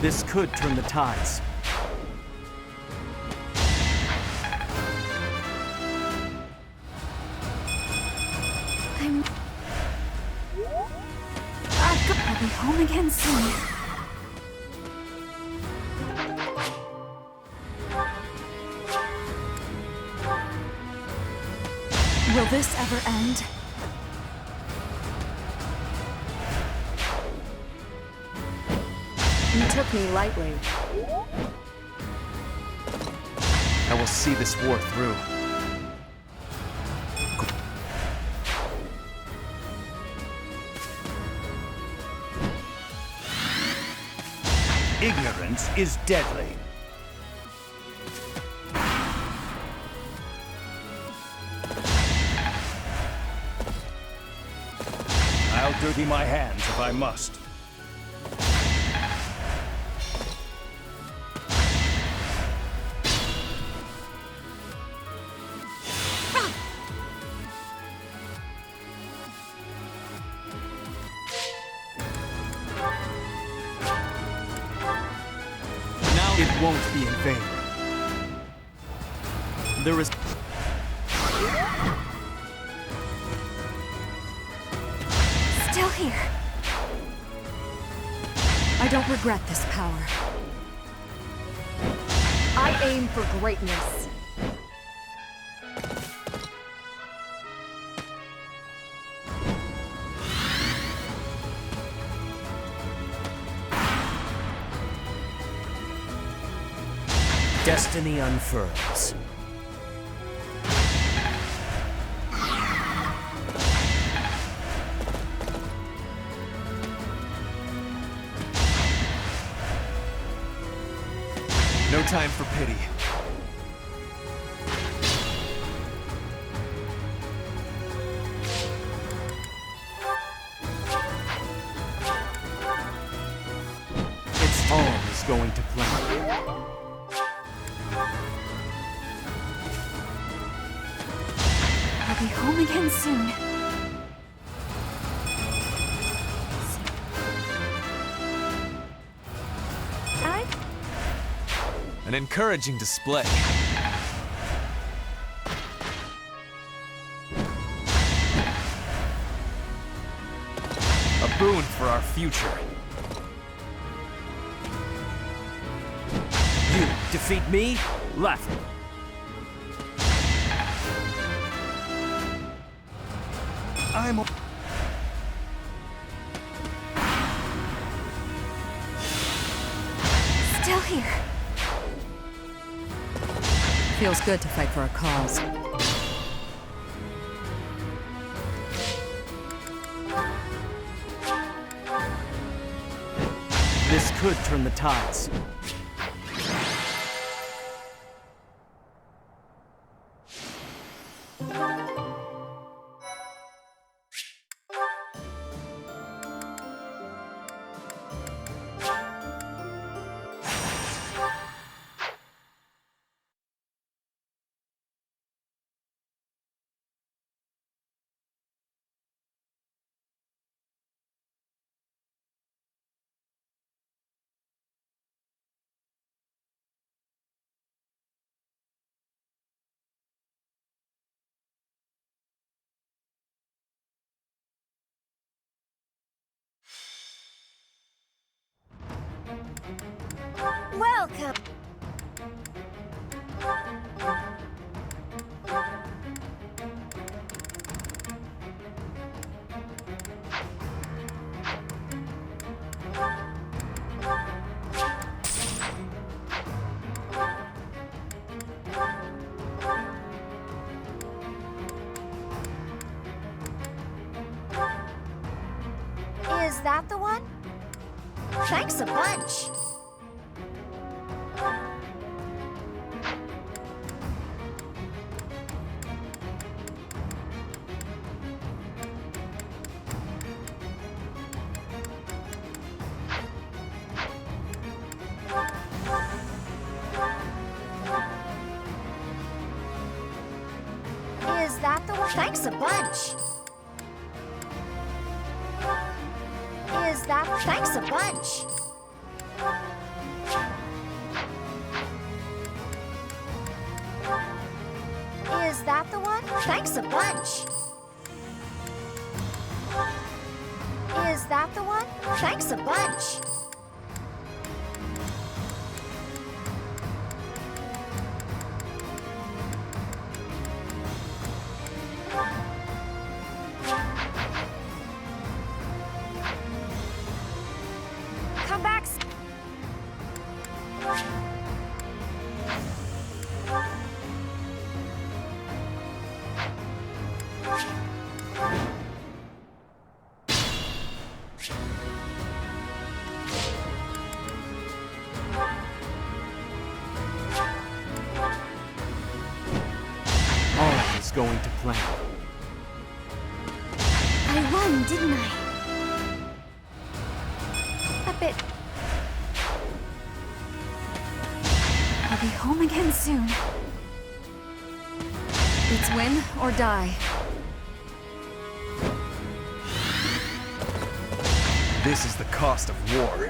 This could turn the tides. I'll be home again soon. Will this ever end? You took me lightly. I will see this war through. Ignorance is deadly. I'll dirty my hands if I must. It won't be in vain. There is... Still here. I don't regret this power. I aim for greatness. Destiny unfurls. No time for pity. Its all is going to plan. I'll be home again soon. An encouraging display. A boon for our future. You defeat me? Laughing. I'm... Still here. Feels good to fight for a cause. This could turn the tides. Welcome! Is that the one? Thanks a bunch. Is that the one? Thanks a bunch. Is that? Thanks a bunch. Is that the one? Thanks a bunch. Is that the one? Thanks a bunch. Come back. All is going to plan. I won, didn't I? A bit. I'll be home again soon. It's win or die. This is the cost of war.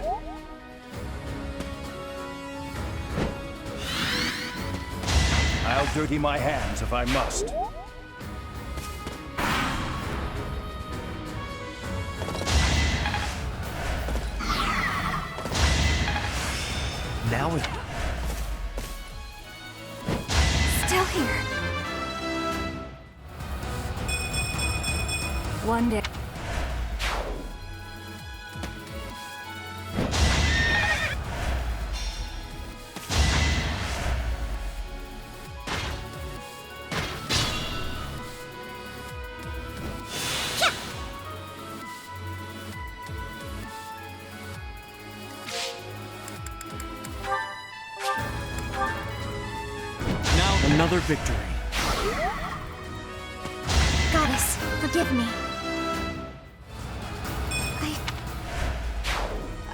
I'll dirty my hands if I must. Now it... Still here. One day. Another victory. Goddess, forgive me.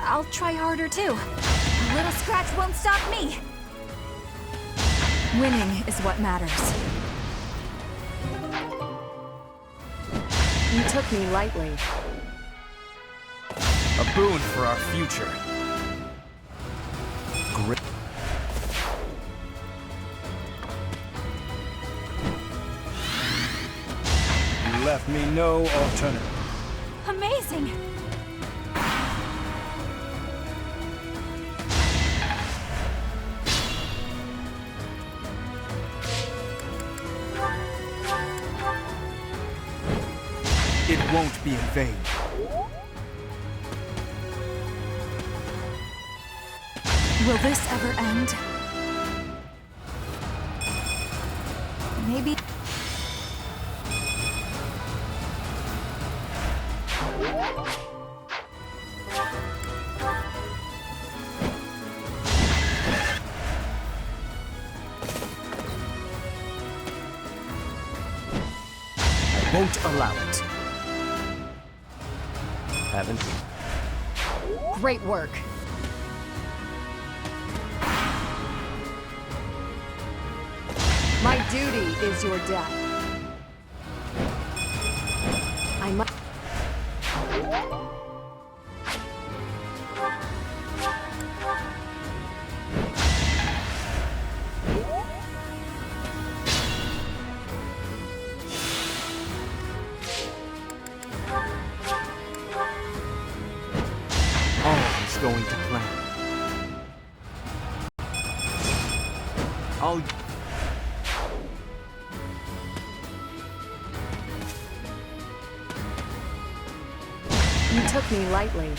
I'll try harder too. A little scratch won't stop me. Winning is what matters. You took me lightly. A boon for our future. Great. You left me no alternative. Amazing! It won't be in vain. Will this ever end? Maybe... I won't allow it. Haven't we? Great work. My duty is your death. I must... All is going to plan. I'll... You took me lightly.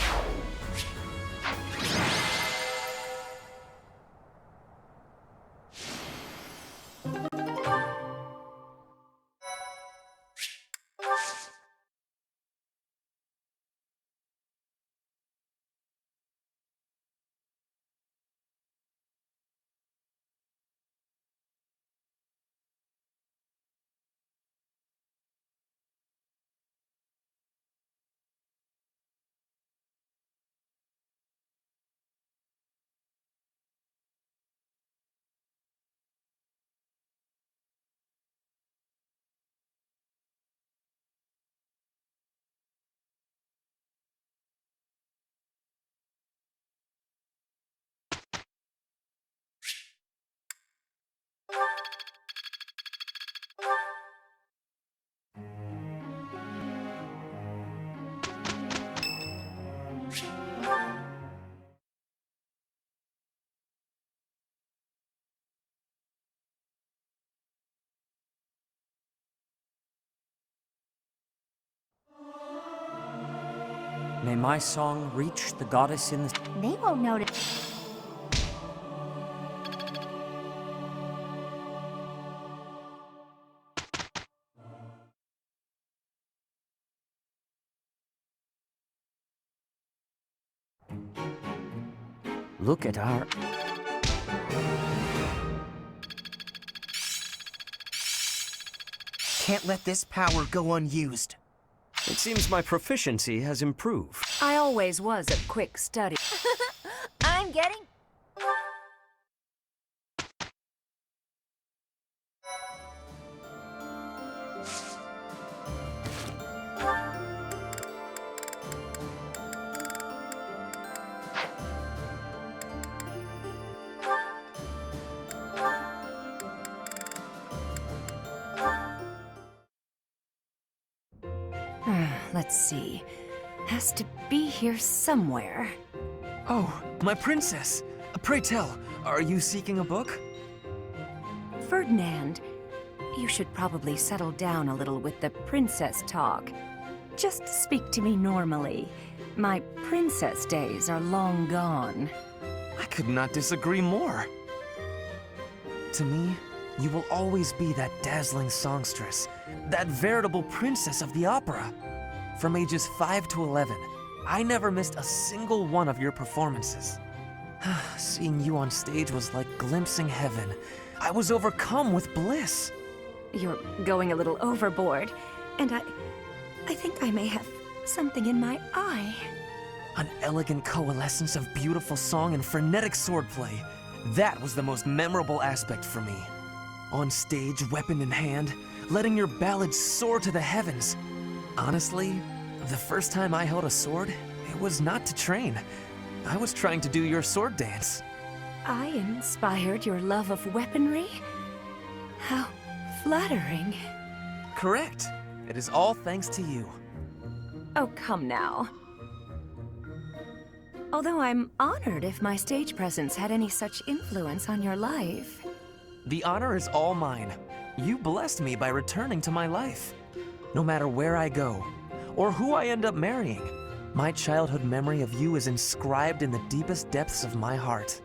May my song reach the goddess in the... They won't notice. Look at our... Can't let this power go unused. It seems my proficiency has improved. I always was a quick study. I'm getting... Let's see. Has to be here somewhere. Oh, my princess! Pray tell, are you seeking a book? Ferdinand, you should probably settle down a little with the princess talk. Just speak to me normally. My princess days are long gone. I could not disagree more. To me, you will always be that dazzling songstress, that veritable princess of the opera. From ages 5 to 11, I never missed a single one of your performances. Seeing you on stage was like glimpsing heaven. I was overcome with bliss. You're going a little overboard, and I think I may have something in my eye. An elegant coalescence of beautiful song and frenetic swordplay. That was the most memorable aspect for me. On stage, weapon in hand, letting your ballads soar to the heavens. Honestly, the first time I held a sword, it was not to train. I was trying to do your sword dance. I inspired your love of weaponry? How flattering. Correct. It is all thanks to you. Oh, come now. Although I'm honored if my stage presence had any such influence on your life. The honor is all mine. You blessed me by returning to my life. No matter where I go, or who I end up marrying, my childhood memory of you is inscribed in the deepest depths of my heart.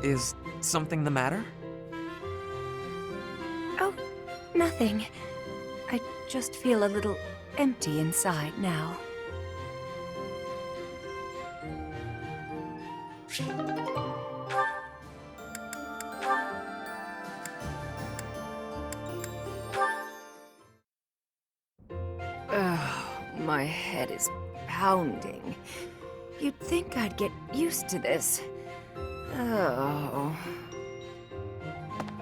Is something the matter? Oh, nothing. I just feel a little empty inside now. My head is pounding. You'd think I'd get used to this. Oh.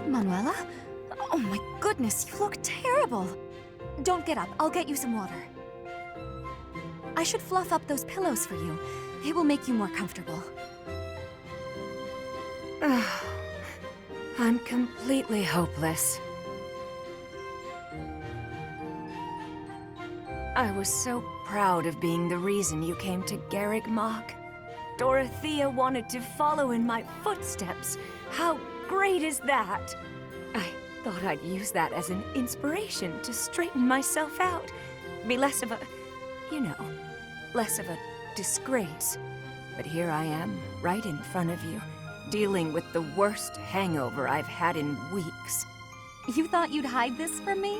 Manuela? Oh my goodness, you look terrible. Don't get up, I'll get you some water. I should fluff up those pillows for you. It will make you more comfortable. I'm completely hopeless. I was so proud of being the reason you came to Garrick Mock. Dorothea wanted to follow in my footsteps. How great is that? I thought I'd use that as an inspiration to straighten myself out. Be less of a, less of a disgrace. But here I am, right in front of you, dealing with the worst hangover I've had in weeks. You thought you'd hide this from me?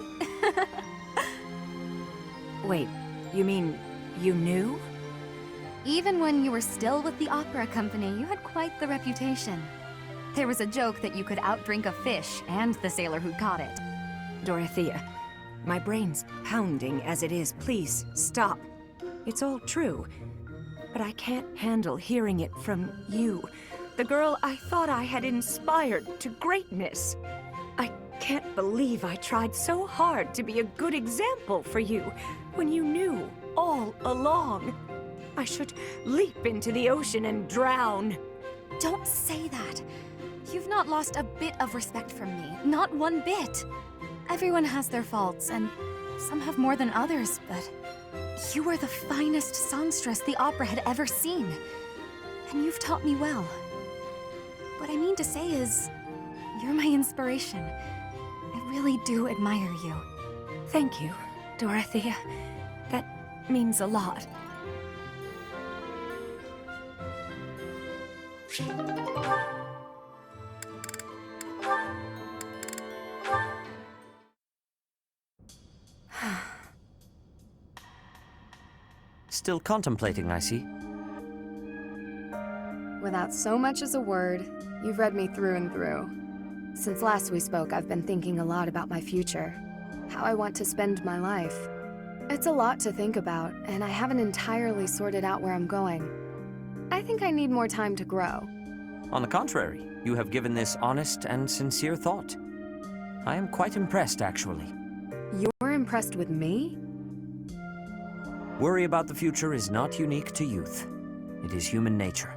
Wait, you mean you knew? Even when you were still with the opera company, you had quite the reputation. There was a joke that you could outdrink a fish and the sailor who caught it. Dorothea, my brain's pounding as it is. Please, stop. It's all true, but I can't handle hearing it from you, the girl I thought I had inspired to greatness. I can't believe I tried so hard to be a good example for you when you knew all along. I should leap into the ocean and drown. Don't say that. You've not lost a bit of respect from me. Not one bit. Everyone has their faults, and some have more than others, but you were the finest songstress the opera had ever seen. And you've taught me well. What I mean to say is, you're my inspiration. I really do admire you. Thank you. Dorothea. That means a lot. Still contemplating, I see. Without so much as a word, you've read me through and through. Since last we spoke, I've been thinking a lot about my future. How I want to spend my life. It's a lot to think about, and I haven't entirely sorted out where I'm going. I think I need more time to grow. On the contrary, you have given this honest and sincere thought. I am quite impressed, actually. You're impressed with me? Worry about the future is not unique to youth. It is human nature.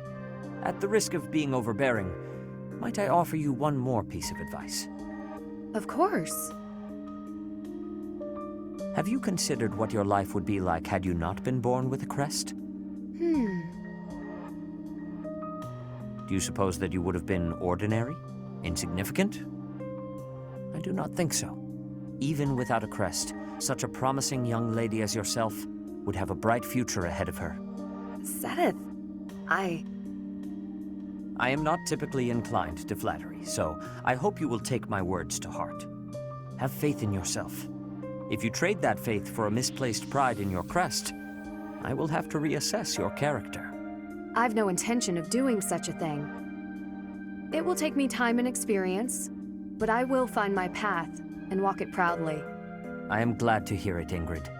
At the risk of being overbearing, might I offer you one more piece of advice? Of course. Have you considered what your life would be like had you not been born with a crest? Do you suppose that you would have been ordinary? Insignificant? I do not think so. Even without a crest, such a promising young lady as yourself would have a bright future ahead of her. Seteth, I am not typically inclined to flattery, so I hope you will take my words to heart. Have faith in yourself. If you trade that faith for a misplaced pride in your crest, I will have to reassess your character. I've no intention of doing such a thing. It will take me time and experience, but I will find my path and walk it proudly. I am glad to hear it, Ingrid.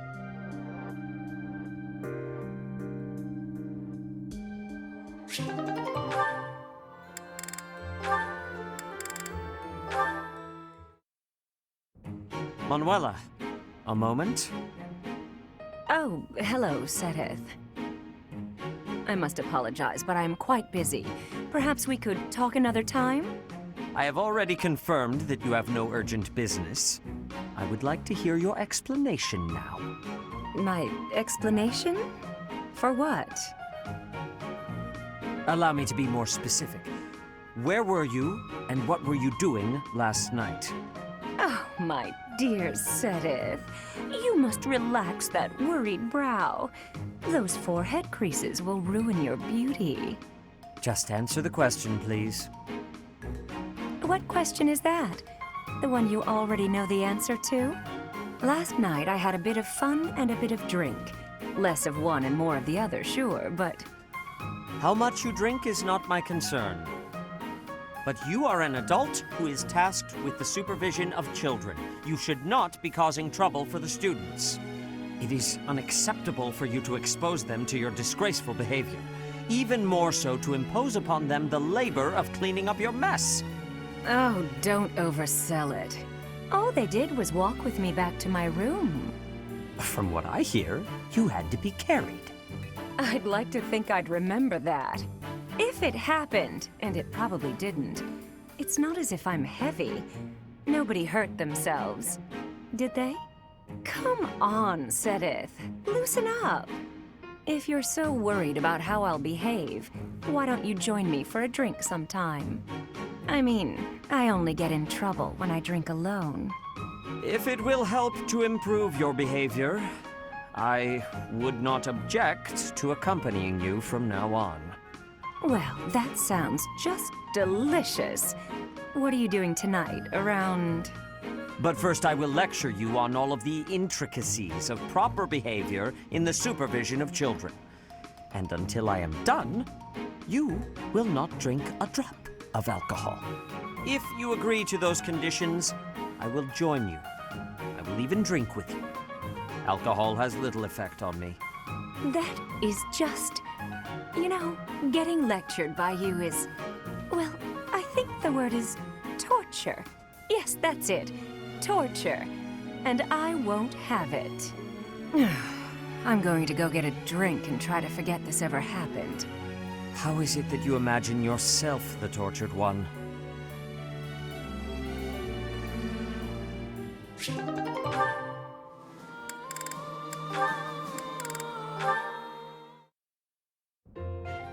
Manuela, a moment? Oh, hello, Seteth. I must apologize, but I am quite busy. Perhaps we could talk another time? I have already confirmed that you have no urgent business. I would like to hear your explanation now. My explanation? For what? Allow me to be more specific. Where were you, and what were you doing last night? Oh, my dear Seteth. You must relax that worried brow. Those forehead creases will ruin your beauty. Just answer the question, please. What question is that? The one you already know the answer to? Last night I had a bit of fun and a bit of drink. Less of one and more of the other, sure, but... How much you drink is not my concern. But you are an adult who is tasked with the supervision of children. You should not be causing trouble for the students. It is unacceptable for you to expose them to your disgraceful behavior. Even more so to impose upon them the labor of cleaning up your mess. Oh, don't oversell it. All they did was walk with me back to my room. From what I hear, you had to be carried. I'd like to think I'd remember that. If it happened, and it probably didn't, it's not as if I'm heavy. Nobody hurt themselves. Did they? Come on, Seteth. Loosen up. If you're so worried about how I'll behave, why don't you join me for a drink sometime? I mean, I only get in trouble when I drink alone. If it will help to improve your behavior, I would not object to accompanying you from now on. Well, that sounds just delicious. What are you doing tonight, around... But first I will lecture you on all of the intricacies of proper behavior in the supervision of children. And until I am done, you will not drink a drop of alcohol. If you agree to those conditions, I will join you. I will even drink with you. Alcohol has little effect on me. That is just... You know, getting lectured by you is... Well, I think the word is torture. Yes, that's it. Torture. And I won't have it. I'm going to go get a drink and try to forget this ever happened. How is it that you imagine yourself the tortured one?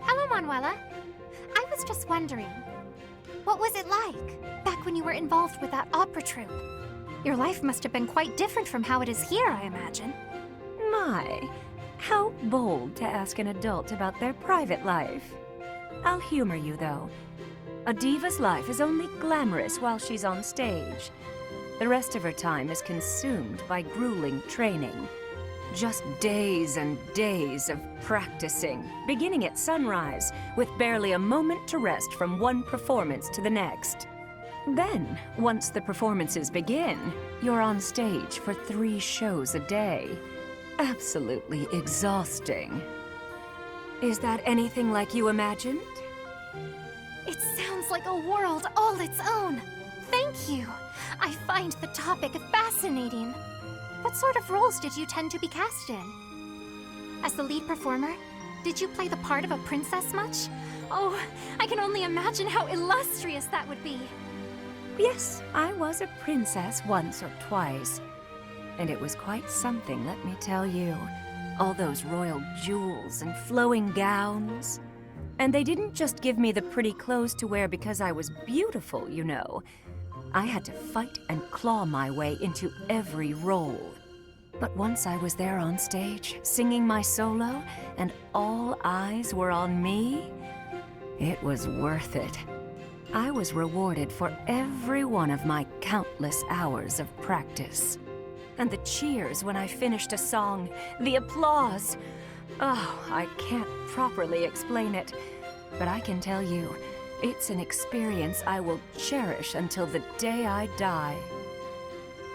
Hello, Manuela. I was just wondering, what was it like back when you were involved with that opera troupe? Your life must have been quite different from how it is here, I imagine. My, how bold to ask an adult about their private life. I'll humor you, though. A diva's life is only glamorous while she's on stage. The rest of her time is consumed by grueling training. Just days and days of practicing, beginning at sunrise, with barely a moment to rest from one performance to the next. Then, once the performances begin, you're on stage for 3 shows a day. Absolutely exhausting. Is that anything like you imagined? It sounds like a world all its own. Thank you. I find the topic fascinating. What sort of roles did you tend to be cast in? As the lead performer, did you play the part of a princess much? Oh, I can only imagine how illustrious that would be. Yes, I was a princess once or twice. And it was quite something, let me tell you. All those royal jewels and flowing gowns. And they didn't just give me the pretty clothes to wear because I was beautiful, you know. I had to fight and claw my way into every role. But once I was there on stage, singing my solo, and all eyes were on me, it was worth it. I was rewarded for every one of my countless hours of practice. And the cheers when I finished a song, the applause. Oh, I can't properly explain it, but I can tell you, it's an experience I will cherish until the day I die.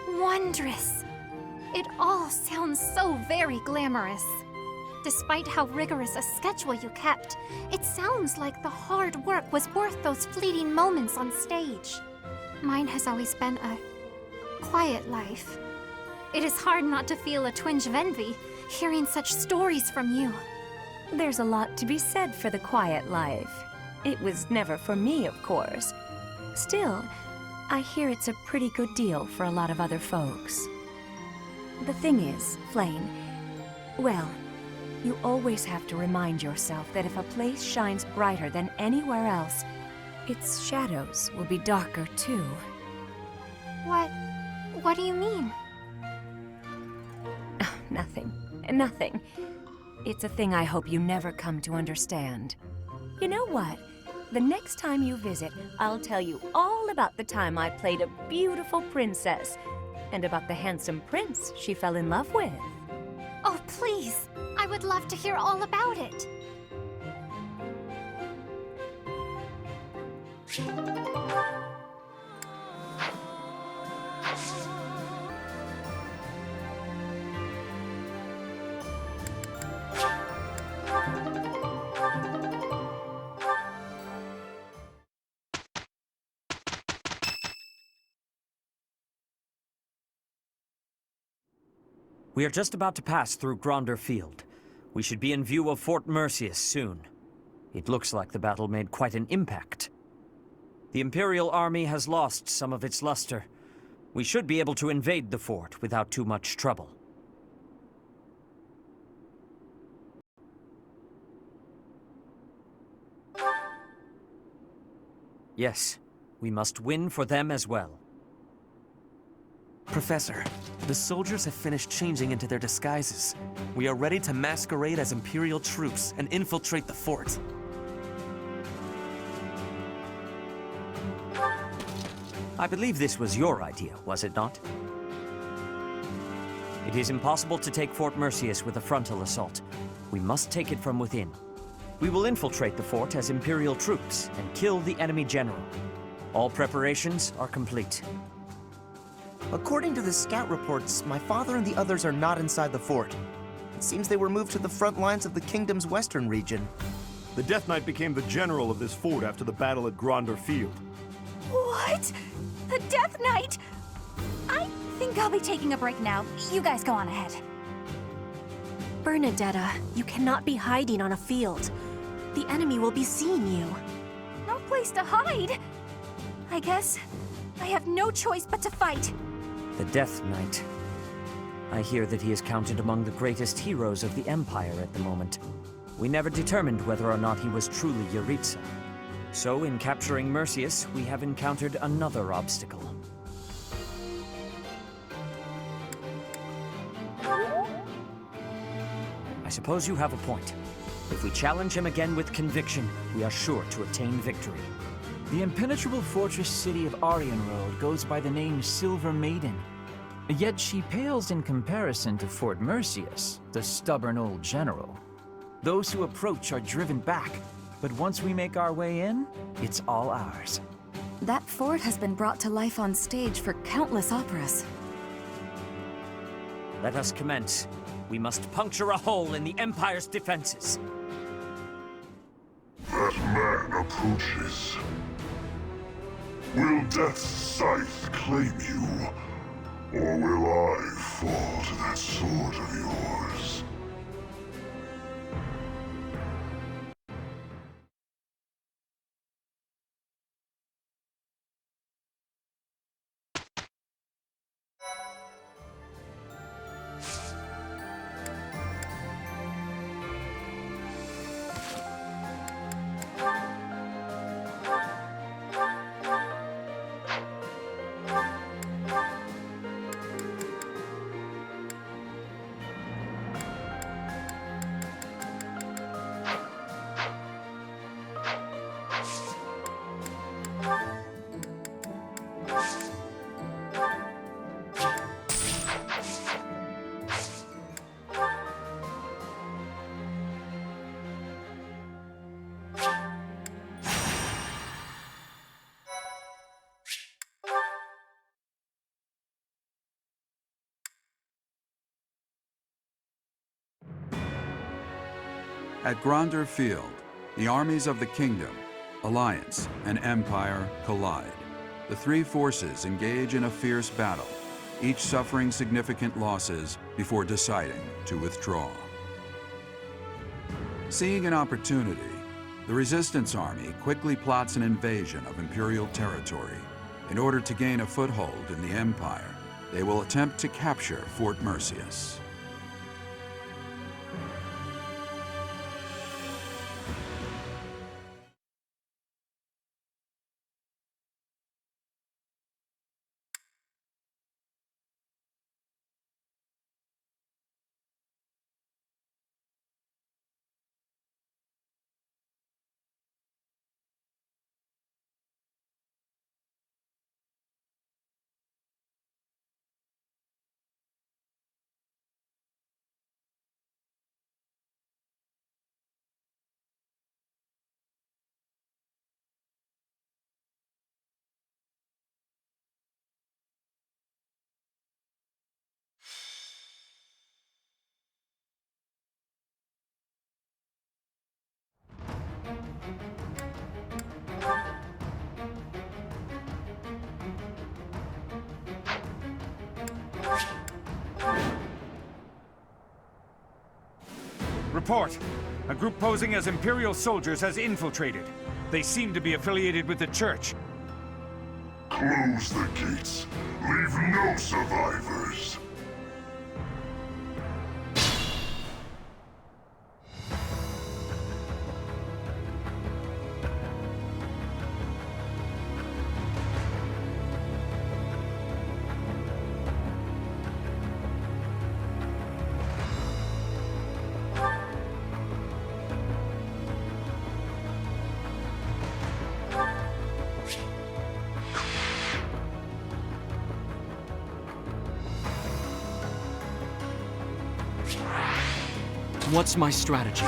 Wondrous. It all sounds so very glamorous. Despite how rigorous a schedule you kept, it sounds like the hard work was worth those fleeting moments on stage. Mine has always been a quiet life. It is hard not to feel a twinge of envy, hearing such stories from you. There's a lot to be said for the quiet life. It was never for me, of course. Still, I hear it's a pretty good deal for a lot of other folks. The thing is, Flayn, well, you always have to remind yourself that if a place shines brighter than anywhere else, its shadows will be darker too. What do you mean? Nothing. It's a thing I hope you never come to understand. You know what? The next time you visit, I'll tell you all about the time I played a beautiful princess, and about the handsome prince she fell in love with. Oh, please! I would love to hear all about it. We are just about to pass through Gronder Field. We should be in view of Fort Mercius soon. It looks like the battle made quite an impact. The Imperial army has lost some of its luster. We should be able to invade the fort without too much trouble. Yes, we must win for them as well. Professor, the soldiers have finished changing into their disguises. We are ready to masquerade as Imperial troops and infiltrate the fort. I believe this was your idea, was it not? It is impossible to take Fort Mercius with a frontal assault. We must take it from within. We will infiltrate the fort as Imperial troops and kill the enemy general. All preparations are complete. According to the scout reports, my father and the others are not inside the fort. It seems they were moved to the front lines of the kingdom's western region. The Death Knight became the general of this fort after the battle at Gronder Field. What? The Death Knight? I think I'll be taking a break now. You guys go on ahead. Bernadetta, you cannot be hiding on a field. The enemy will be seeing you. No place to hide. I guess I have no choice but to fight. The Death Knight. I hear that he is counted among the greatest heroes of the Empire at the moment. We never determined whether or not he was truly Yaritza. So in capturing Mercius, we have encountered another obstacle. suppose you have a point. If we challenge him again with conviction, we are sure to obtain victory. The impenetrable fortress city of Arianrode goes by the name Silver Maiden. Yet she pales in comparison to Fort Mercius, the stubborn old general. Those who approach are driven back, but once we make our way in, it's all ours. That fort has been brought to life on stage for countless operas. Let us commence. We must puncture a hole in the Empire's defenses. That man approaches. Will Death's scythe claim you, or will I fall to that sword of yours? At Gronder Field, the armies of the Kingdom, Alliance, and Empire collide. The three forces engage in a fierce battle, each suffering significant losses before deciding to withdraw. Seeing an opportunity, the Resistance Army quickly plots an invasion of Imperial territory. In order to gain a foothold in the Empire, they will attempt to capture Fort Mercius. Report. A group posing as Imperial soldiers has infiltrated. They seem to be affiliated with the Church. Close the gates. Leave no survivors. What's my strategy?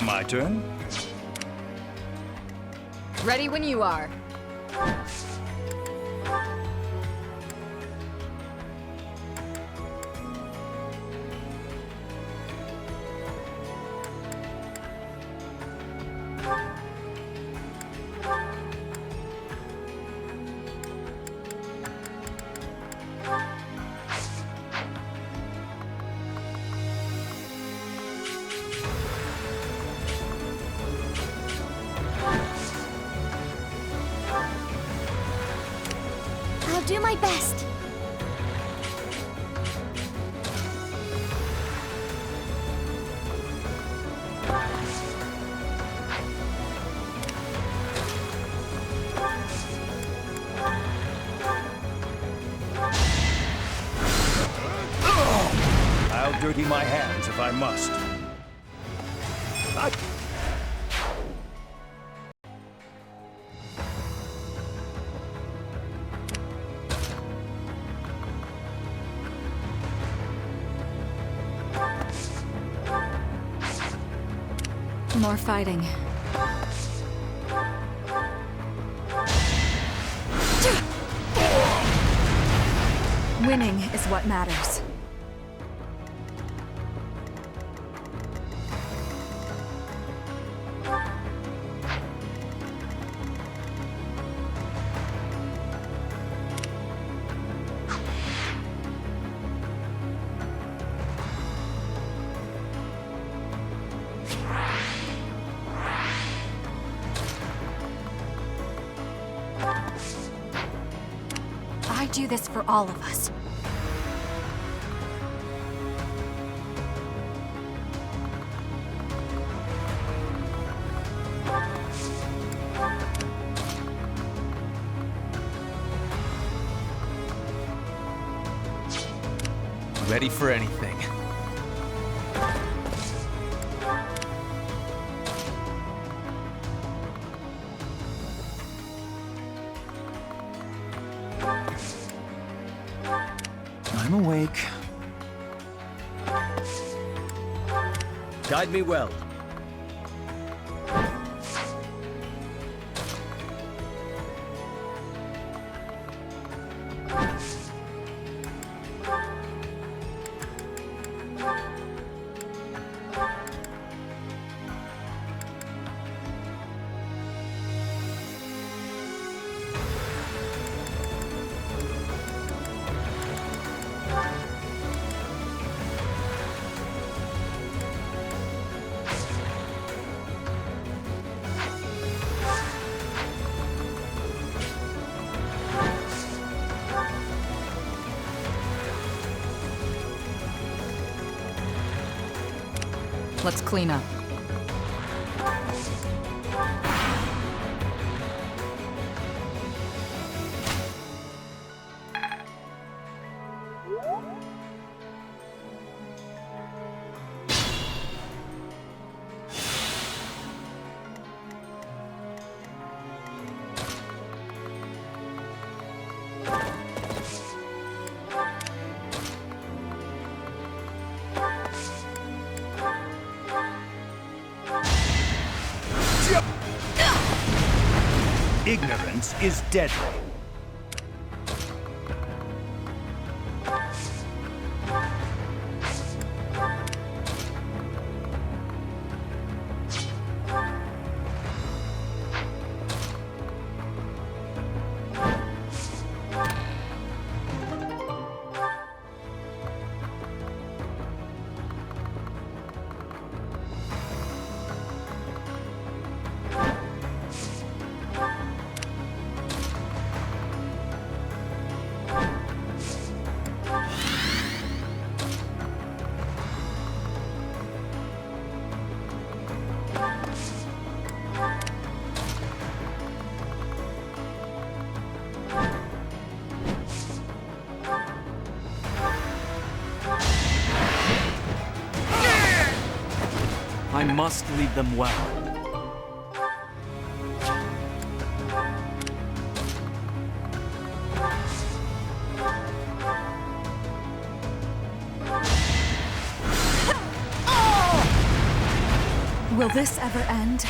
My turn? Ready when you are. do my best. I'll dirty my hands if I must. More fighting. Winning is what matters. I do this for all of us. Ready for anything. I'm awake. Guide me well. Let's clean up. Ignorance is deadly. I must lead them well. Will this ever end?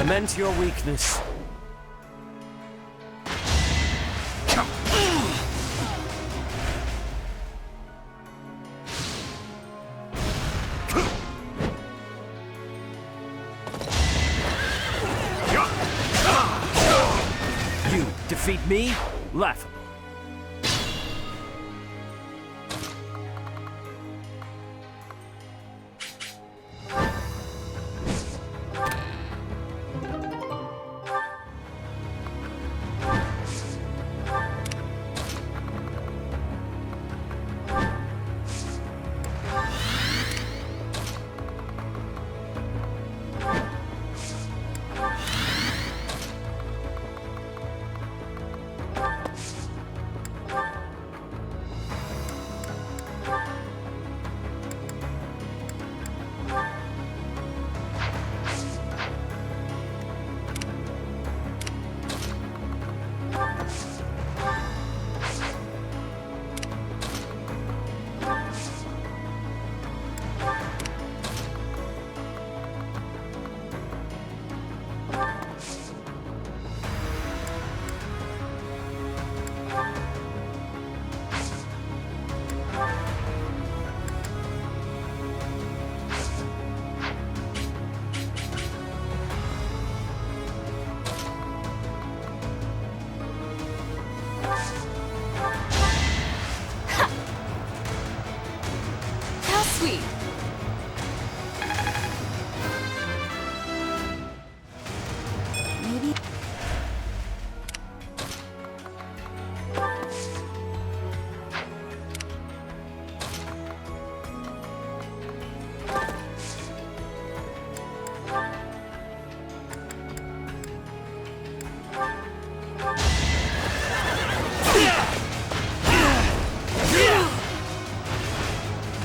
Lament your weakness. You defeat me? Laughable.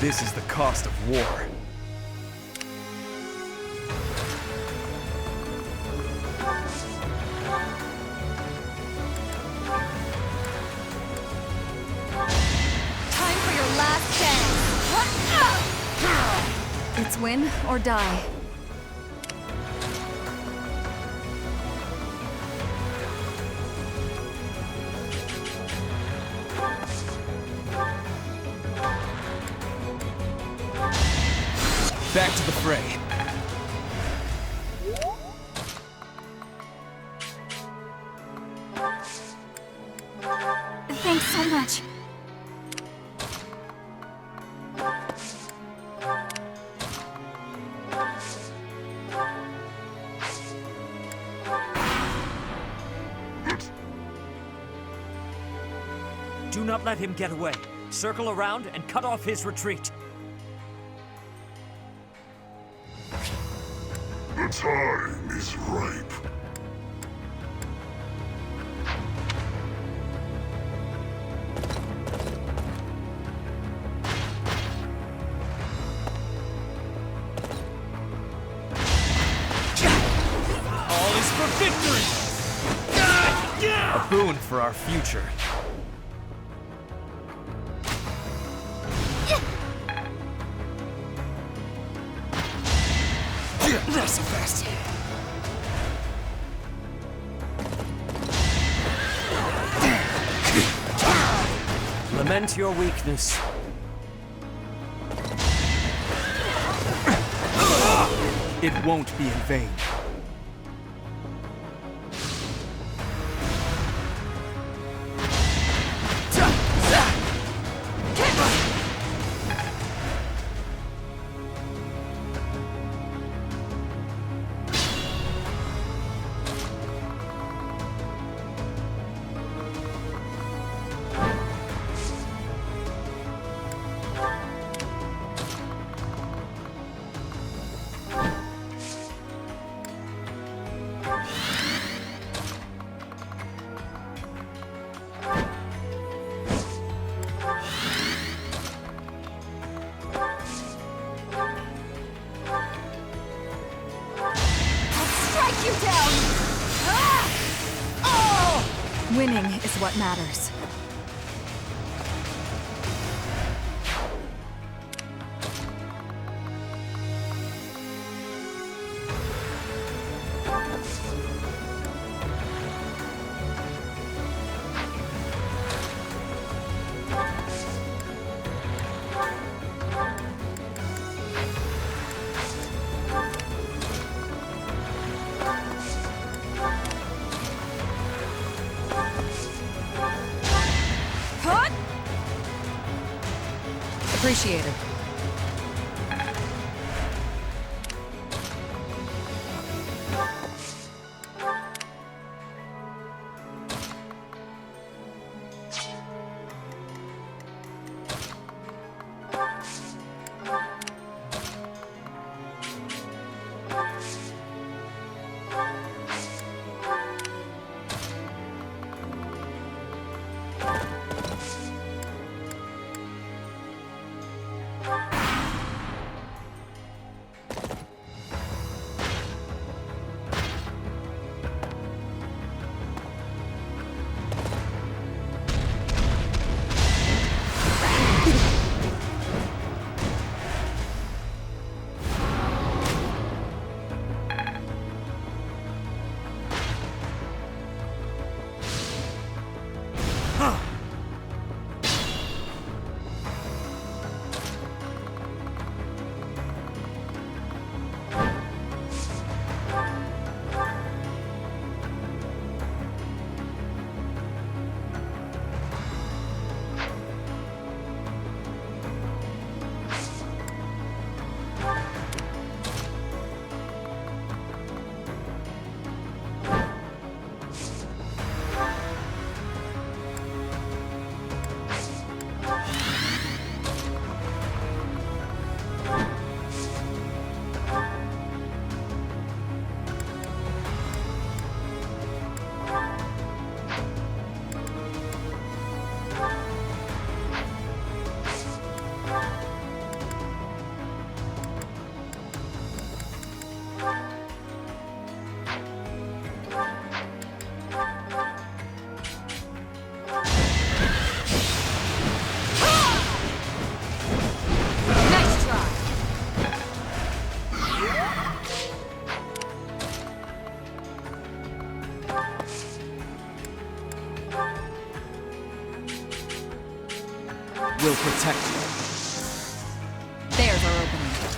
This is the cost of war. Time for your last chance. It's win or die. Back to the fray. Thanks so much. Do not let him get away. Circle around and cut off his retreat. The time is ripe. All is for victory! A boon for our future. Not so fast. Lament your weakness. It won't be in vain. Winning is what matters. initiated. We'll protect you. There's our opening.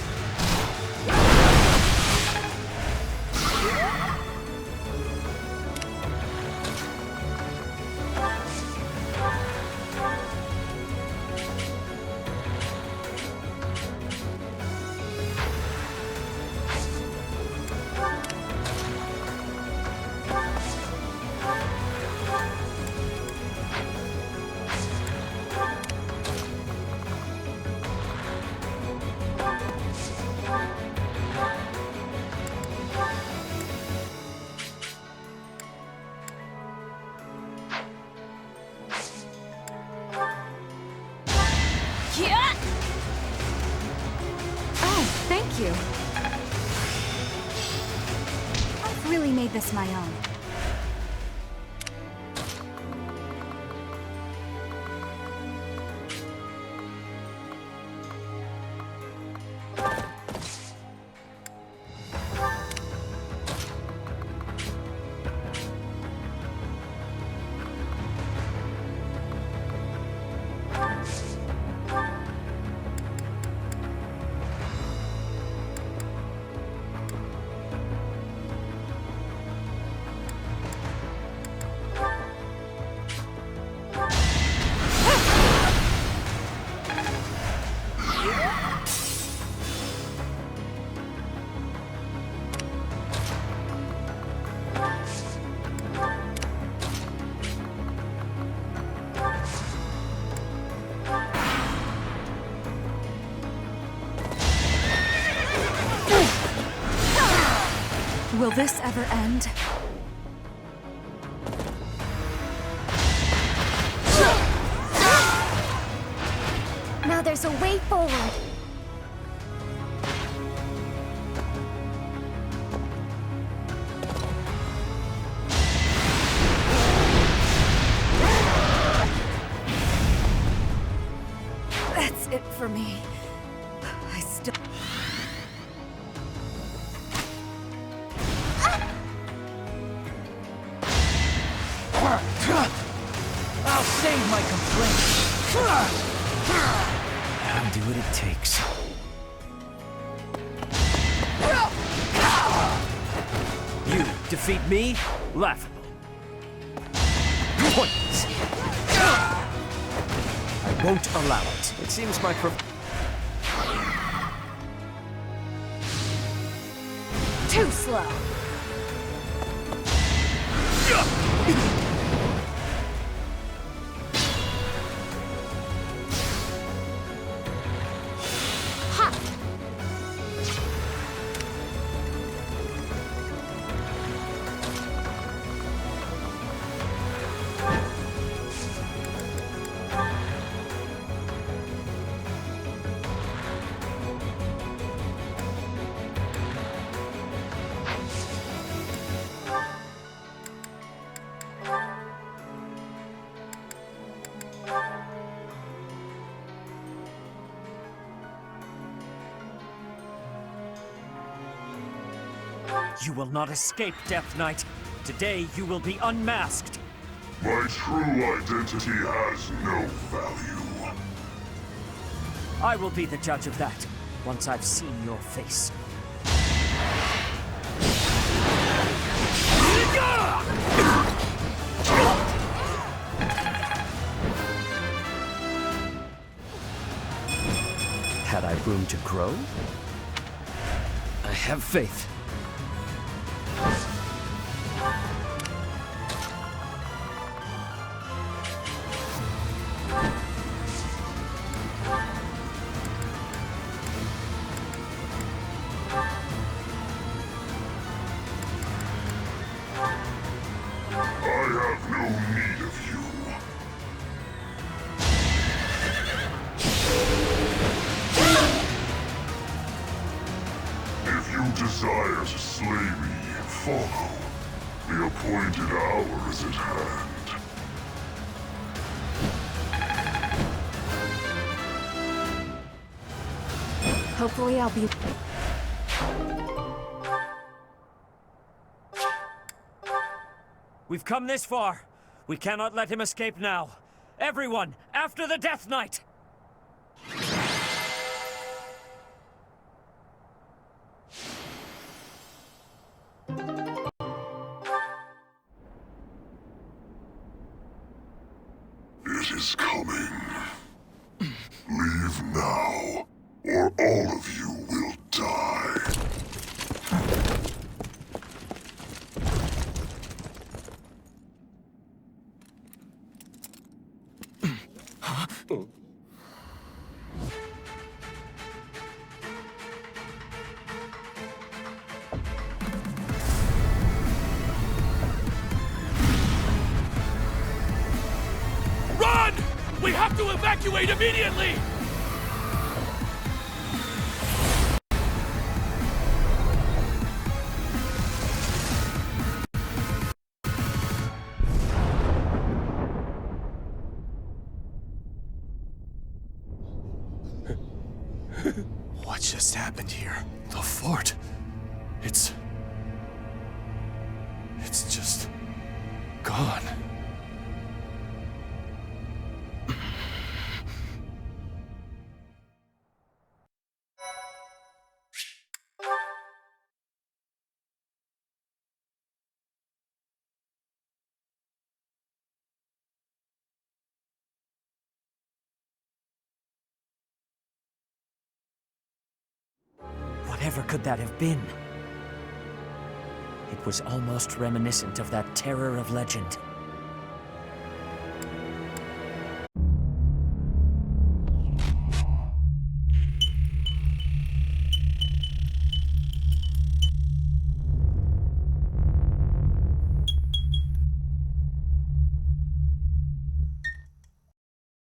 you. I've really made this my own. Will this ever end? Now there's a way forward. That's it for me. I still... I'll save my complaint. I'll do what it takes. You defeat me? Laughable. Pointless. I won't allow it. It seems my Too slow. You will not escape, Death Knight. Today, you will be unmasked. My true identity has no value. I will be the judge of that, once I've seen your face. Had I room to grow? I have faith. Desire to slay me, follow. The appointed hour is at hand. Hopefully I'll be... We've come this far. We cannot let him escape now. Everyone, after the Death Knight! It is coming. Leave now, or all of you will die. Run! We have to evacuate immediately! What just happened here? The fort. It's just gone. Whatever could that have been? It was almost reminiscent of that terror of legend.